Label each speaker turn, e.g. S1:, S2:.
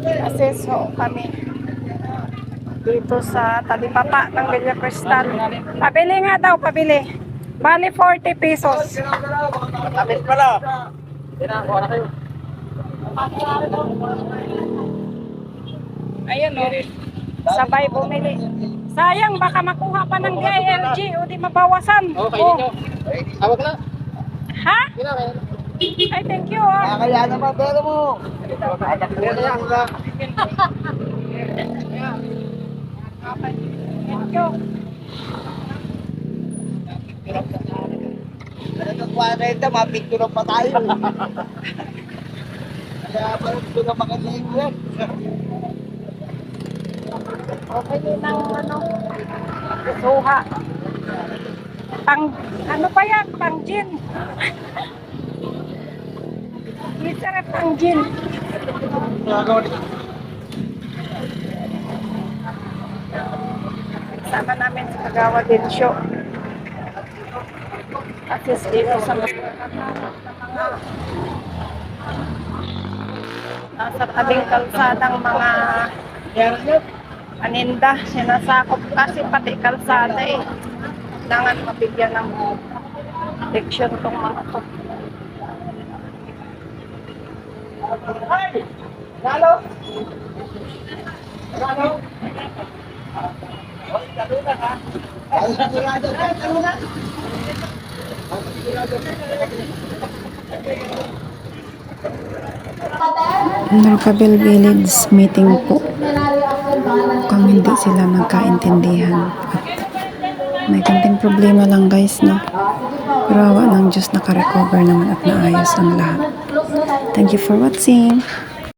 S1: Aseso kami dito sa Talipapa ng Villa Cristal. Pabili nga daw, pabili. Bali 40 pesos.
S2: Kapit pala. Kuha na kayo.
S1: Ayun o. Sabay bumili. Sayang, baka makuha pa ng DILG o di mabawasan.
S2: Okay,
S1: Oh.
S2: dito. Tawag na.
S1: Ha?
S2: Kailangan.
S1: Ay, thank you. Oh.
S2: Kaya naman pera mo. Kaya na yan.
S1: Thank you.
S2: Nagkakwarenta, mapicture pa tayo. Kaya parang ito na makaligo yan.
S1: Okay din ang ano, suha. Pang, ano pa yan? Pang gin. Isarap pang gin. Sama namin sa Kagawa din show. Assist dito sa mga nasa tabing kalsadang mga paninda. Sinasakop kasi pati kalsada eh. Kailangan mabigyan ng protection tong mga to.
S2: Lalo? Lalo?
S3: Norcabel Village meeting po. Kung hindi sila magkaintindihan at may konting problema lang guys, no? Pero awa ng Diyos, nakarecover naman at naayos ang lahat. Thank you for watching.